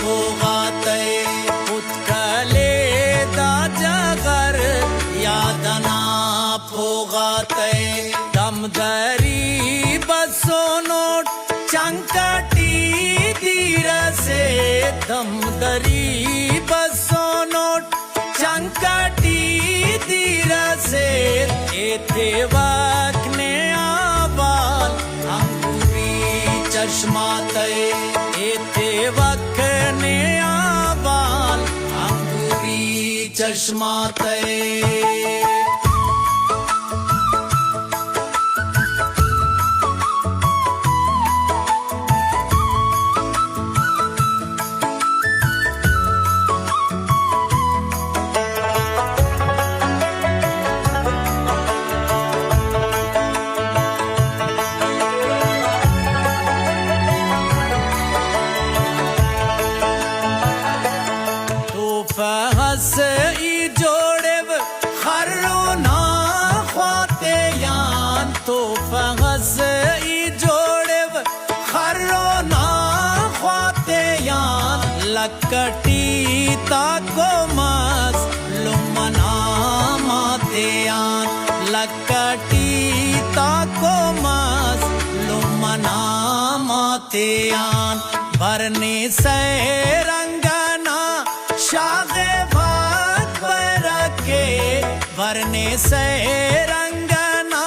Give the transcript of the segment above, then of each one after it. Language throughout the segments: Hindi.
पोगाते उत्कले दा जगर यादना पोगाते दमदरी बसो नोट चंकटी दीर से दमदरी बसो नोट चंकटी दीर से एते वक्ने आबाल अंगूरी चश्मा तय एते वक्ने आबाल अंगूरी चश्मा तय फहस ई जोड़ेब खर्रो ना ख्वाते यान तो फहस ई जोड़ेब खर्रो ना ख्वाते यान लकटी ताको मस लुमना माते यान लकटी ताको मस लुमना माते यान भरने से रंगना शागे भाग बरके भरने से रंगना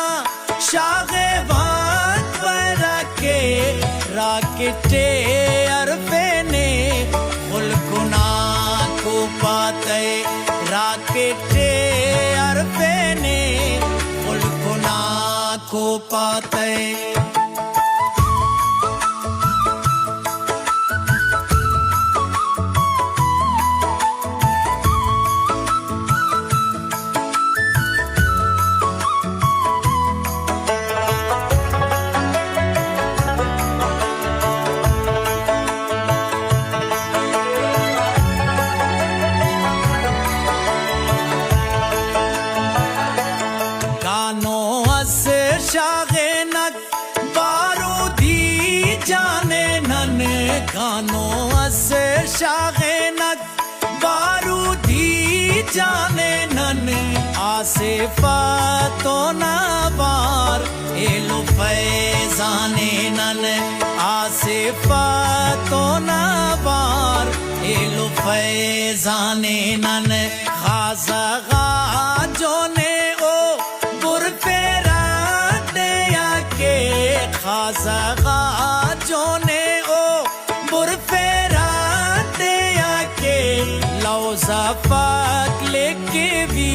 शागे भाग बरके राकेटे अरफे ने खुलकुना को पाते राकेटे अरफे ने खुलकुना को पाते शागे नक बारूदी जाने नन गानों से शागे नक बारूदी जाने नन आसे फातो नबार एलो फैजाने नन आसे फातो नबार एलो फैजाने नन खासा जोने ओ बुरफे खासा जोने ओ बुरफेरा दिया के लौजा पाक लेके भी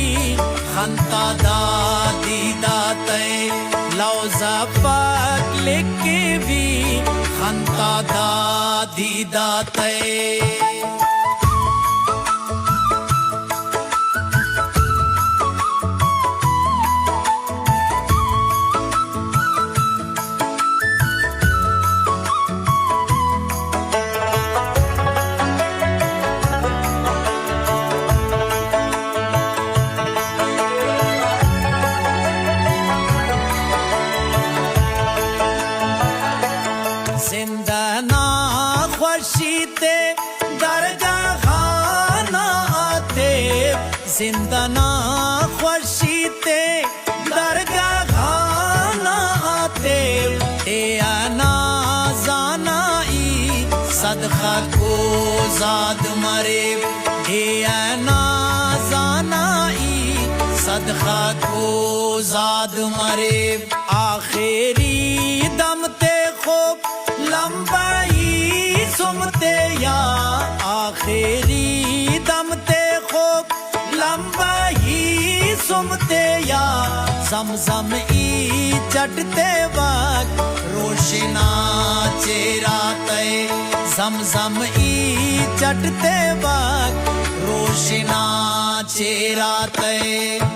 खंता दादी दाते लौजा पाक लेके भी खंता दादी दाते जिंदना खुशीते दरगाह खाना आते जिंदना खुशीते दरगाह खाना आते ए आना जानाई सदका को जाद मरे ए आना जानाई सदका को जाद मरे आखिरी दमते खूब लंबाई सुमते या आखिरी दमते खूब लंबाई सुमते या जमजम ई चटते वक्त रोशना चेहरा तय जमजम ई चटते वक्त रोशना चेहरा तय